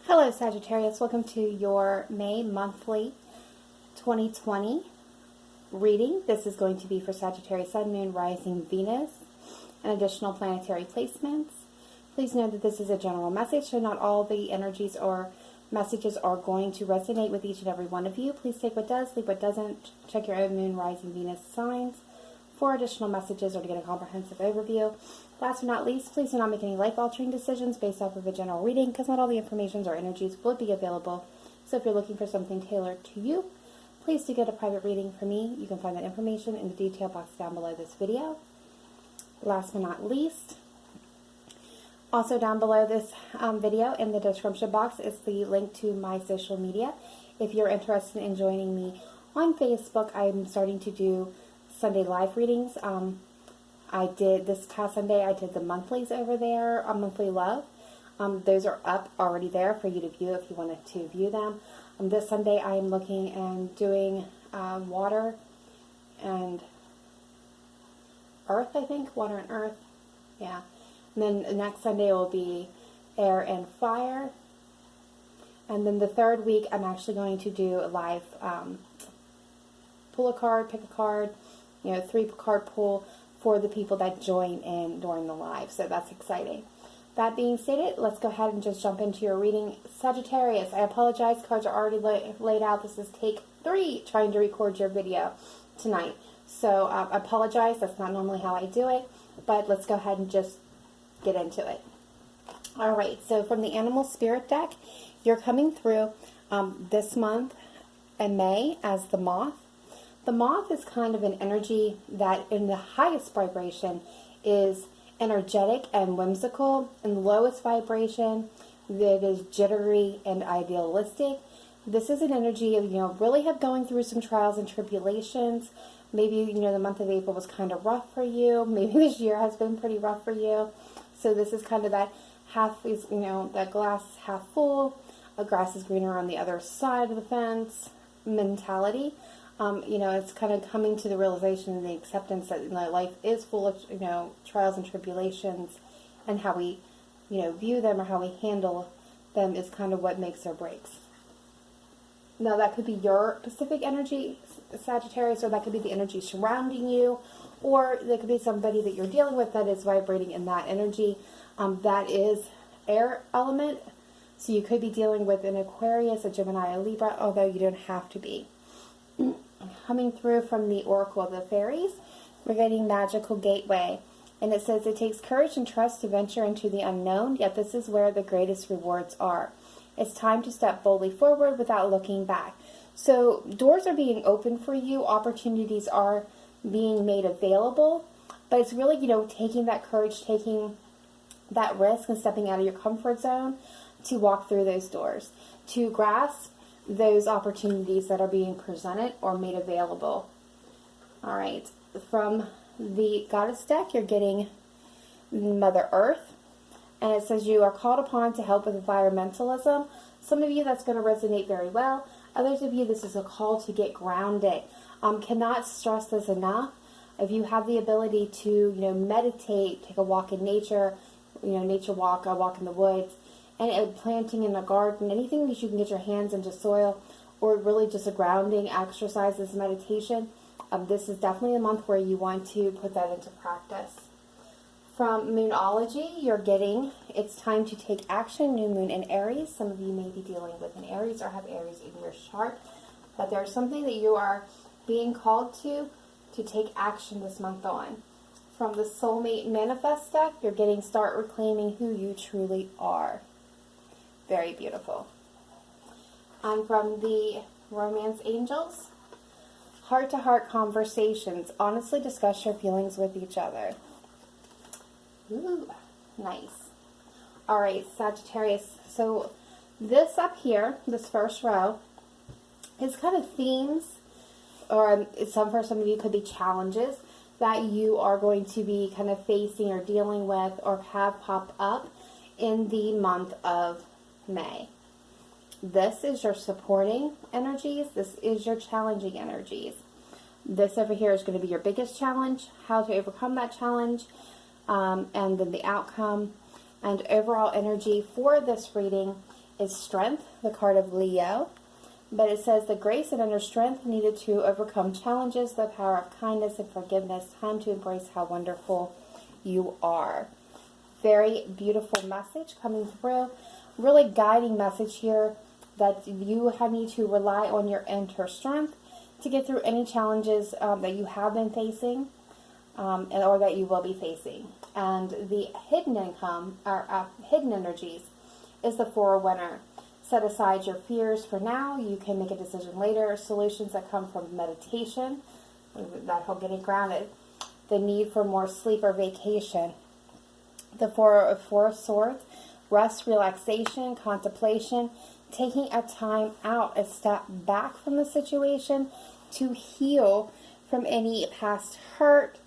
Hello Sagittarius, welcome to your May monthly 2020 reading. This is going to be for Sagittarius Sun, Moon, Rising, Venus, and additional planetary placements. Please know that this is a general message, so not all the energies or messages are going to resonate with each and every one of you. Please take what does, leave what doesn't. Check your own Moon, Rising, Venus signs for additional messages or to get a comprehensive overview. Last but not least, please do not make any life-altering decisions based off of a general reading, because not all the information or energies will be available. So if you're looking for something tailored to you, please do get a private reading from me. You can find that information in the detail box down below this video. Last but not least, also down below this video in the description box is the link to my social media. If you're interested in joining me on Facebook, I'm starting to do Sunday live readings. I did this past Sunday, I did the monthlies over there on Monthly Love. Those are up already there for you to view if you wanted to view them. This Sunday I am looking and doing water and earth, I think. Water and earth. Yeah. And then the next Sunday will be air and fire. And then the third week I'm actually going to do a live pull a card, pick a card, 3-card pull for the people that join in during the live. So that's exciting. That being stated, let's go ahead and just jump into your reading. Sagittarius, I apologize. Cards are already laid out. This is take 3 trying to record your video tonight. So I apologize. That's not normally how I do it. But let's go ahead and just get into it. Alright, so from the Animal Spirit deck, you're coming through this month in May as the Moth. The Moth is kind of an energy that in the highest vibration is energetic and whimsical. In the lowest vibration, that is jittery and idealistic. This is an energy of, really have going through some trials and tribulations. Maybe, the month of April was kind of rough for you. Maybe this year has been pretty rough for you. So this is kind of that half is, that glass is half full, a grass is greener on the other side of the fence mentality. It's kind of coming to the realization and the acceptance that life is full of, trials and tribulations, and how we, view them or how we handle them is kind of what makes or breaks. Now, that could be your specific energy, Sagittarius, or that could be the energy surrounding you, or there could be somebody that you're dealing with that is vibrating in that energy. That is air element, so you could be dealing with an Aquarius, a Gemini, a Libra, although you don't have to be. Coming through from the Oracle of the Fairies, we're getting Magical Gateway. And it says, it takes courage and trust to venture into the unknown, yet this is where the greatest rewards are. It's time to step boldly forward without looking back. So doors are being opened for you. Opportunities are being made available. But it's really, taking that courage, taking that risk and stepping out of your comfort zone to walk through those doors, to grasp those opportunities that are being presented or made available. Alright, from the Goddess deck, you're getting Mother Earth, and it says you are called upon to help with environmentalism. Some of you, that's going to resonate very well. Others of you, this is a call to get grounded. Cannot stress this enough. If you have the ability to, meditate, take a walk in nature, nature walk, a walk in the woods, and planting in a garden, anything that you can get your hands into soil, or really just a grounding exercise, this meditation, this is definitely a month where you want to put that into practice. From Moonology, you're getting, it's time to take action, new moon in Aries. Some of you may be dealing with an Aries or have Aries in your chart, but there's something that you are being called to take action this month on. From the Soulmate Manifest deck, you're getting start reclaiming who you truly are. Very beautiful. And from the Romance Angels, heart-to-heart conversations. Honestly discuss your feelings with each other. Ooh, nice. Alright, Sagittarius. So this up here, this first row, is kind of themes, or for some of you could be challenges that you are going to be kind of facing or dealing with or have pop up in the month of May. This is your supporting energies. This is your challenging energies. This over here is going to be your biggest challenge, how to overcome that challenge, and then the outcome. And overall energy for this reading is Strength, the card of Leo. But it says the grace and inner strength needed to overcome challenges, the power of kindness and forgiveness, time to embrace how wonderful you are. Very beautiful message coming through. Really guiding message here that you need to rely on your inner strength to get through any challenges that you have been facing or that you will be facing. And the hidden income, or hidden energies, is the Forerunner. Set aside your fears for now. You can make a decision later. Solutions that come from meditation, that help getting grounded. The need for more sleep or vacation. The Four of Swords, rest, relaxation, contemplation, taking a time out, a step back from the situation to heal from any past hurt.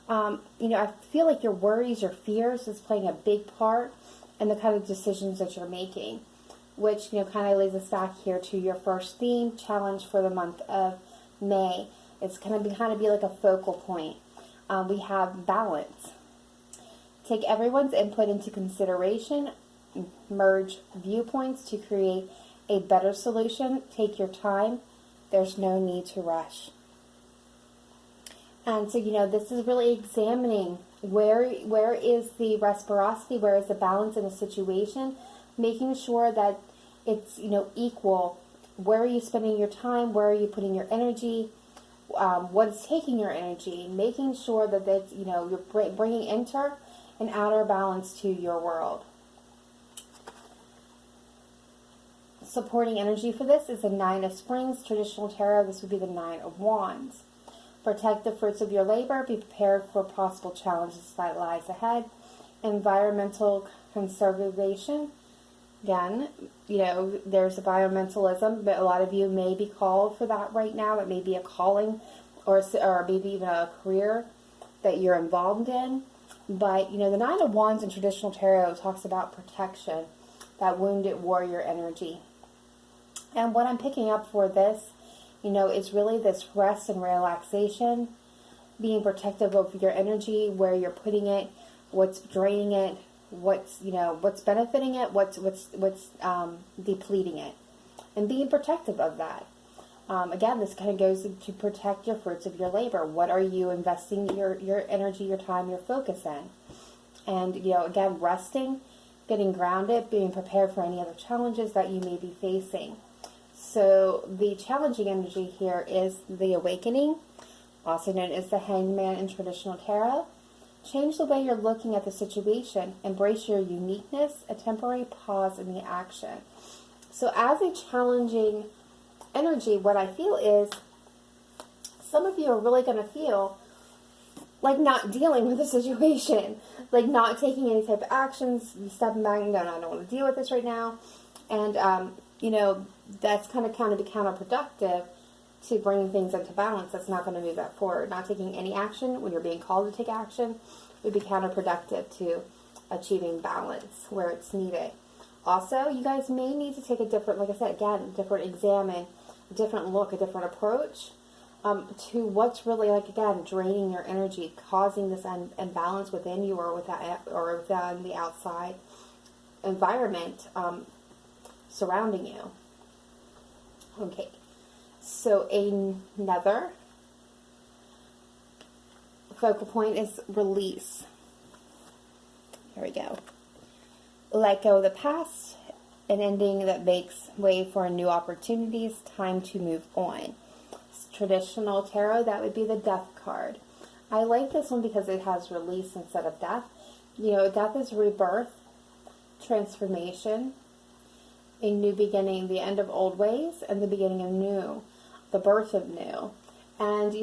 I feel like your worries, your fears is playing a big part in the kind of decisions that you're making, which, kind of leads us back here to your first theme, challenge for the month of May. It's going to be like a focal point. We have balance. Take everyone's input into consideration, merge viewpoints to create a better solution. Take your time. There's no need to rush. And so, this is really examining where is the reciprocity, where is the balance in a situation, making sure that it's, equal. Where are you spending your time? Where are you putting your energy? What is taking your energy? Making sure that that's, you're bringing inner and outer balance to your world. Supporting energy for this is the Nine of Springs. Traditional tarot, this would be the Nine of Wands. Protect the fruits of your labor. Be prepared for possible challenges that lies ahead. Environmental conservation. Again, there's environmentalism, but a lot of you may be called for that right now. It may be a calling or maybe even a career that you're involved in. But, the Nine of Wands in traditional tarot talks about protection, that wounded warrior energy. And what I'm picking up for this, is really this rest and relaxation, being protective of your energy, where you're putting it, what's draining it, what's benefiting it, what's depleting it, and being protective of that. Again, this kind of goes to protect your fruits of your labor. What are you investing your energy, your time, your focus in? And, again, resting, getting grounded, being prepared for any other challenges that you may be facing. So the challenging energy here is the Awakening, also known as the Hangman in traditional tarot. Change the way you're looking at the situation. Embrace your uniqueness, a temporary pause in the action. So as a challenging energy, what I feel is some of you are really going to feel like not dealing with the situation, like not taking any type of actions, stepping back and going, I don't want to deal with this right now. And, that's kind of counterproductive to bringing things into balance. That's not going to move that forward. Not taking any action when you're being called to take action would be counterproductive to achieving balance where it's needed. Also, you guys may need to take a different, like I said, again, examine, a different look, a different approach to what's really, draining your energy, causing this imbalance within you or within the outside environment surrounding you. Okay, so another focal point is release. Here we go. Let go of the past, an ending that makes way for new opportunities, time to move on. Traditional tarot, that would be the Death card. I like this one because it has release instead of death. Death is rebirth, transformation, a new beginning, the end of old ways, and the beginning of new, the birth of new. And,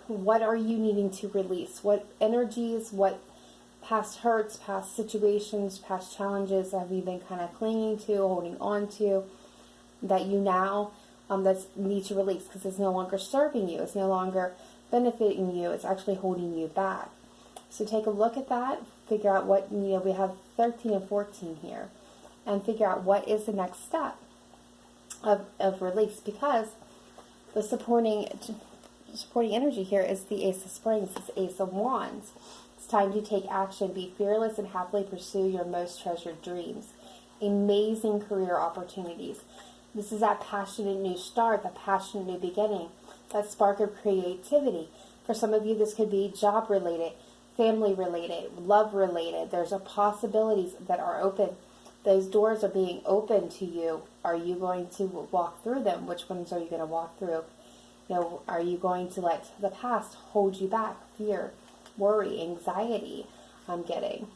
what are you needing to release? What energies, what past hurts, past situations, past challenges have you been kind of clinging to, holding on to, that you now that need to release because it's no longer serving you, it's no longer benefiting you, it's actually holding you back. So take a look at that, figure out what, we have 13 and 14 here, and figure out what is the next step of release, because the supporting energy here is the Ace of Springs, it's Ace of Wands. It's time to take action, be fearless, and happily pursue your most treasured dreams. amazing career opportunities. This is that passionate new start, that passionate new beginning, that spark of creativity. For some of you, this could be job related, family related, love related. There's a possibilities that are open. Those doors are being opened to you. Are you going to walk through them? Which ones are you going to walk through? You know, are you going to let the past hold you back? Fear, worry, anxiety, I'm getting.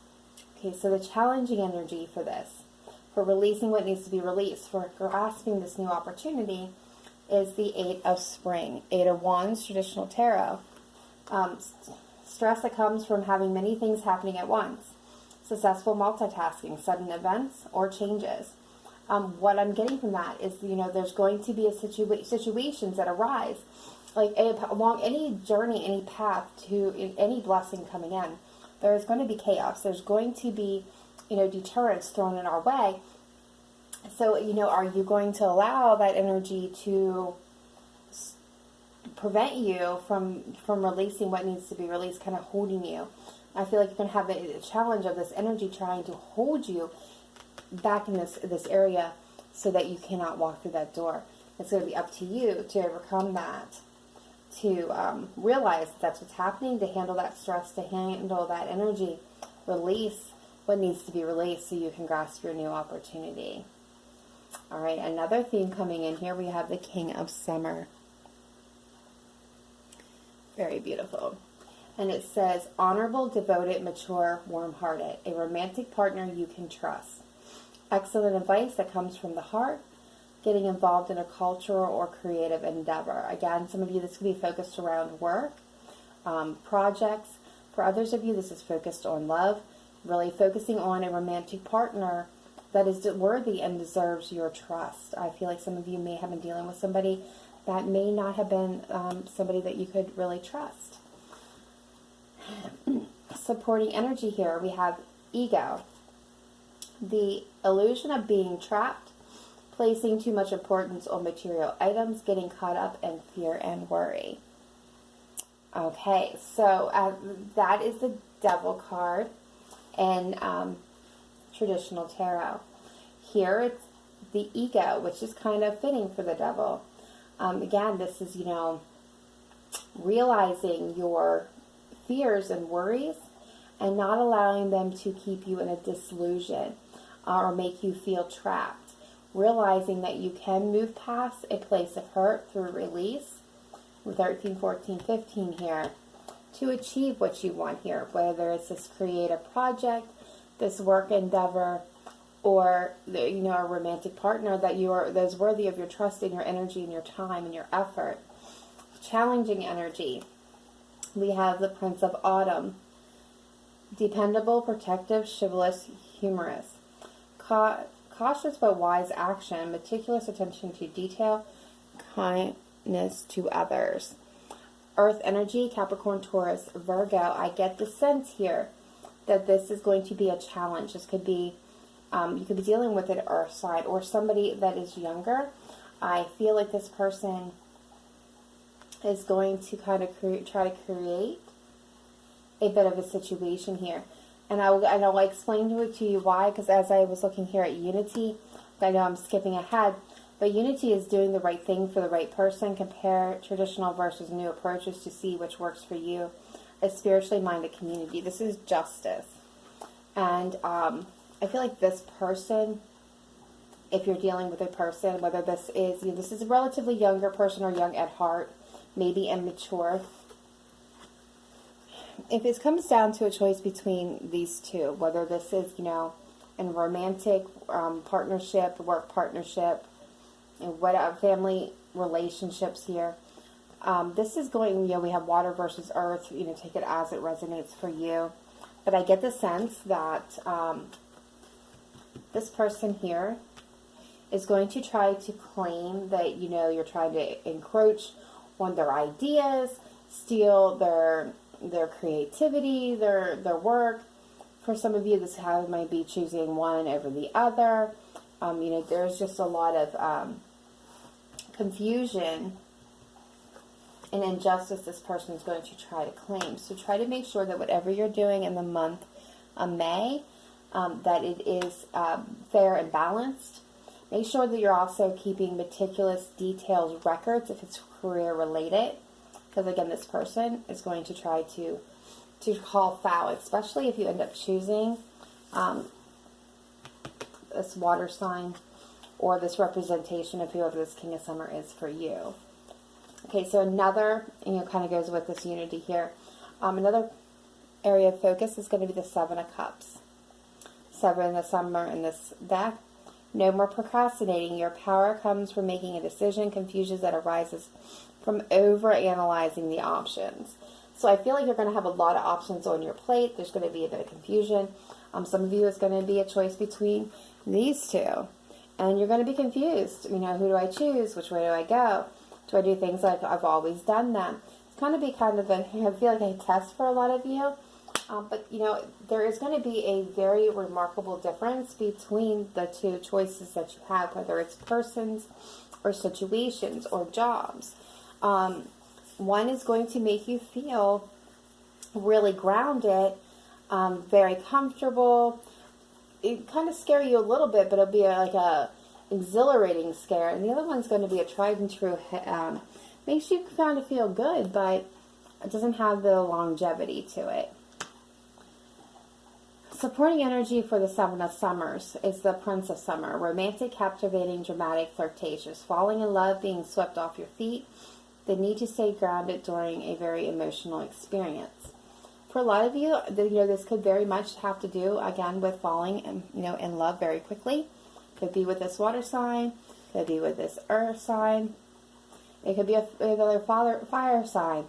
Okay, so the challenging energy for this, for releasing what needs to be released, for grasping this new opportunity, is the Eight of Spring. Eight of Wands, traditional tarot. Stress that comes from having many things happening at once. Successful multitasking, sudden events, or changes. What I'm getting from that is, you know, there's going to be a situations that arise, like along any journey, any path to any blessing coming in. There's going to be chaos. There's going to be, you know, deterrence thrown in our way. So, you know, are you going to allow that energy to prevent you from releasing what needs to be released, kind of holding you? I feel like you're going to have the challenge of this energy trying to hold you back in this area so that you cannot walk through that door. It's going to be up to you to overcome that, to realize that's what's happening, to handle that stress, to handle that energy, release what needs to be released so you can grasp your new opportunity. All right, another theme coming in here, we have the King of Summer. Very beautiful. And it says, honorable, devoted, mature, warm-hearted, a romantic partner you can trust. Excellent advice that comes from the heart, getting involved in a cultural or creative endeavor. Again, some of you, this could be focused around work, projects. For others of you, this is focused on love, really focusing on a romantic partner that is worthy and deserves your trust. I feel like some of you may have been dealing with somebody that may not have been somebody that you could really trust. Supporting energy here, we have ego. The illusion of being trapped, placing too much importance on material items, getting caught up in fear and worry. Okay, so that is the Devil card in traditional tarot. Here it's the ego, which is kind of fitting for the Devil. Again, this is, you know, realizing your fears and worries and not allowing them to keep you in a disillusion or make you feel trapped. Realizing that you can move past a place of hurt through release, 13, 14, 15 here, to achieve what you want here, whether it's this creative project, this work endeavor, or you know, a romantic partner that that's worthy of your trust and your energy and your time and your effort. Challenging energy. We have the Prince of Autumn. Dependable, protective, chivalrous, humorous. Cautious but wise action, meticulous attention to detail, kindness to others. Earth energy, Capricorn, Taurus, Virgo. I get the sense here that this is going to be a challenge. This could be, you could be dealing with an earth side or somebody that is younger. I feel like this person is going to kind of try to create a bit of a situation here. And I'll explain to you why, because as I was looking here at Unity, I know I'm skipping ahead, but Unity is doing the right thing for the right person. Compare traditional versus new approaches to see which works for you. A spiritually minded community. This is justice. And I feel like this person, if you're dealing with a person, whether this is, you know, this is a relatively younger person or young at heart, maybe immature. If it comes down to a choice between these two, whether this is, you know, a romantic partnership, work partnership, and what family relationships here, this is going, you know, we have water versus earth, you know, take it as it resonates for you. But I get the sense that this person here is going to try to claim that, you know, you're trying to encroach on their ideas, steal their creativity, their work. For some of you, this is how it might be choosing one over the other. You know, there's just a lot of confusion and injustice this person is going to try to claim. So try to make sure that whatever you're doing in the month of May, that it is fair and balanced. Make sure that you're also keeping meticulous, detailed records if it's career related, because again, this person is going to try to call foul, especially if you end up choosing this water sign or this representation of whoever this King of Summer is for you. Okay, so another, kind of goes with this unity here. Another area of focus is going to be the Seven of Cups. Seven of Summer in this deck. No more procrastinating. Your power comes from making a decision. Confusion that arises from over-analyzing the options. So I feel like you're going to have a lot of options on your plate. There's going to be a bit of confusion. Some of you, it's going to be a choice between these two. And you're going to be confused. Who do I choose? Which way do I go? Do I do things like I've always done them? It's going to be kind of I feel like a test for a lot of you. But, there is going to be a very remarkable difference between the two choices that you have, whether it's persons or situations or jobs. One is going to make you feel really grounded, very comfortable. It kind of scare you a little bit, but it'll be like a exhilarating scare. And the other one's going to be a tried and true, makes you kind of feel good, but it doesn't have the longevity to it. Supporting energy for the Seven of Summers is the Prince of Summer. Romantic, captivating, dramatic, flirtatious. Falling in love, being swept off your feet. The need to stay grounded during a very emotional experience. For a lot of you, this could very much have to do, again, with falling in love very quickly. Could be with this water sign. Could be with this earth sign. It could be another fire sign.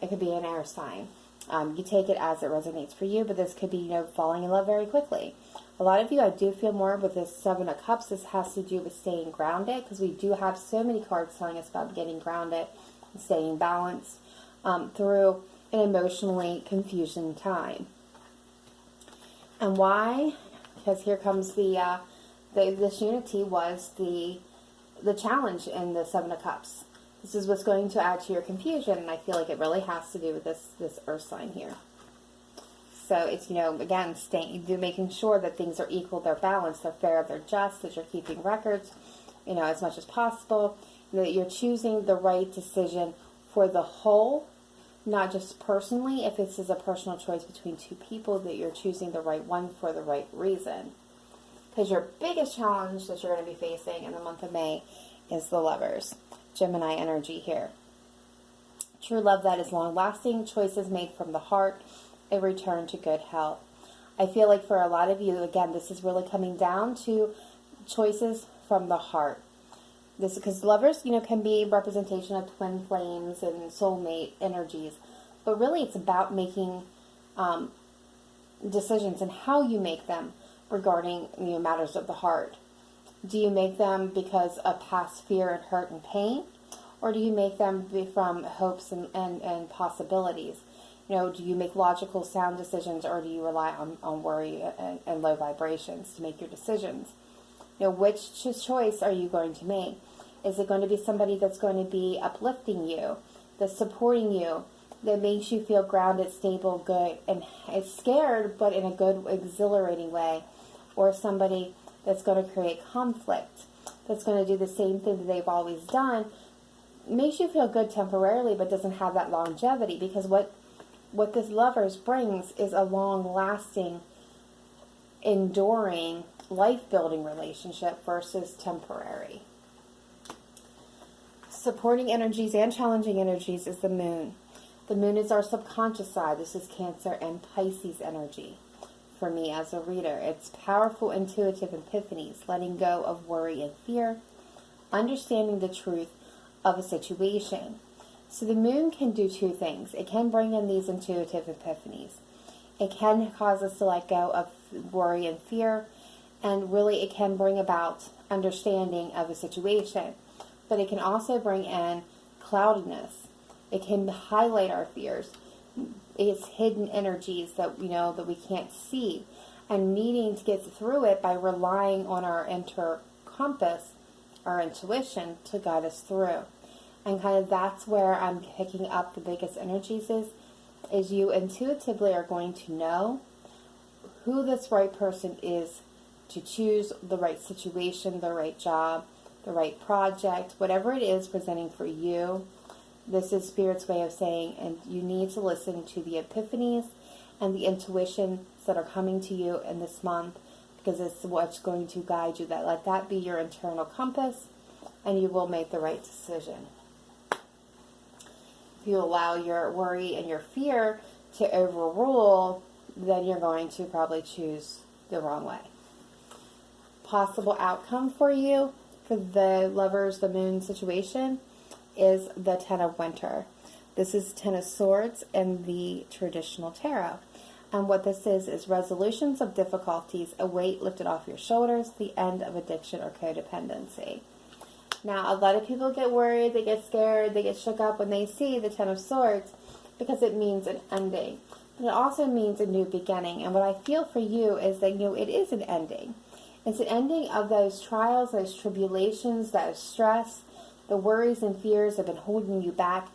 It could be an air sign. You take it as it resonates for you, but this could be, falling in love very quickly. A lot of you, I do feel more with this Seven of Cups, this has to do with staying grounded, because we do have so many cards telling us about getting grounded and staying balanced through an emotionally confusing time. And why? Because here comes this unity was the challenge in the Seven of Cups. This is what's going to add to your confusion, and I feel like it really has to do with this earth sign here. So it's, again, making sure that things are equal, they're balanced, they're fair, they're just, that you're keeping records, as much as possible, that you're choosing the right decision for the whole, not just personally. If this is a personal choice between two people, that you're choosing the right one for the right reason. Because your biggest challenge that you're going to be facing in the month of May is the Lovers. Gemini energy here. True love that is long-lasting, choices made from the heart, a return to good health. I feel like for a lot of you, again, this is really coming down to choices from the heart. This because Lovers, can be representation of twin flames and soulmate energies, but really it's about making decisions and how you make them regarding matters of the heart. Do you make them because of past fear and hurt and pain? Or do you make them from hopes and possibilities? Do you make logical, sound decisions, or do you rely on worry and low vibrations to make your decisions? Which choice are you going to make? Is it going to be somebody that's going to be uplifting you, that's supporting you, that makes you feel grounded, stable, good, and is scared, but in a good, exhilarating way? Or somebody that's going to create conflict, that's going to do the same thing that they've always done, makes you feel good temporarily, but doesn't have that longevity, because what this Lovers brings is a long-lasting, enduring, life-building relationship versus temporary. Supporting energies and challenging energies is the Moon. The Moon is our subconscious side. This is Cancer and Pisces energy. For me as a reader, it's powerful, intuitive epiphanies, letting go of worry and fear, understanding the truth of a situation. So the Moon can do two things. It can bring in these intuitive epiphanies. It can cause us to let go of worry and fear, and really it can bring about understanding of a situation. But it can also bring in cloudiness. It can highlight our fears. It's hidden energies that that we can't see, and needing to get through it by relying on our inner compass, our intuition, to guide us through. And kind of that's where I'm picking up the biggest energies is you intuitively are going to know who this right person is to choose the right situation, the right job, the right project, whatever it is presenting for you. This is Spirit's way of saying, and you need to listen to the epiphanies and the intuitions that are coming to you in this month, because it's what's going to guide you. That let that be your internal compass, and you will make the right decision. If you allow your worry and your fear to overrule, then you're going to probably choose the wrong way. Possible outcome for you, for the Lovers, the Moon situation, is the Ten of Winter. This is Ten of Swords in the traditional tarot. And what this is resolutions of difficulties, a weight lifted off your shoulders, the end of addiction or codependency. Now, a lot of people get worried, they get scared, they get shook up when they see the Ten of Swords, because it means an ending. But it also means a new beginning. And what I feel for you is that, it is an ending. It's an ending of those trials, those tribulations, that stress, the worries and fears that have been holding you back.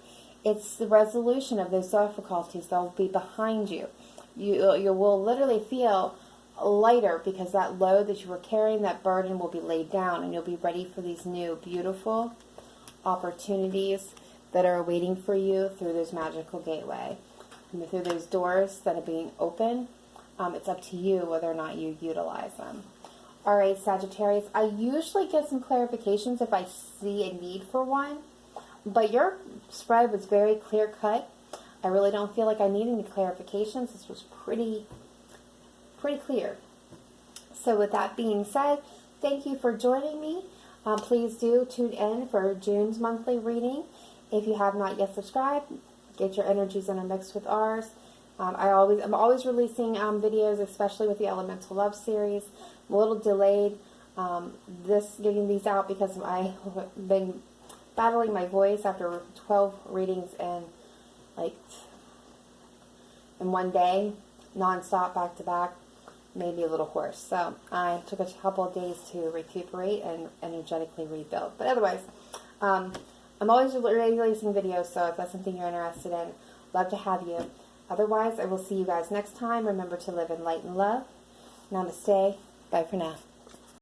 It's the resolution of those difficulties that will be behind you. You will literally feel lighter, because that load that you were carrying, that burden, will be laid down, and you'll be ready for these new beautiful opportunities that are waiting for you through this magical gateway. And through those doors that are being opened, it's up to you whether or not you utilize them. All right, Sagittarius, I usually get some clarifications if I see a need for one, but your spread was very clear-cut. I really don't feel like I need any clarifications. This was pretty clear. So with that being said, thank you for joining me. Please do tune in for June's monthly reading. If you have not yet subscribed, get your energies intermixed with ours. I'm always releasing videos, especially with the Elemental Love series. I'm a little delayed getting these out because I've been battling my voice after 12 readings in one day, non-stop, back to back. Made me a little hoarse. So I took a couple of days to recuperate and energetically rebuild. But otherwise, I'm always releasing videos, so if that's something you're interested in, love to have you. Otherwise, I will see you guys next time. Remember to live in light and love. Namaste. Bye for now.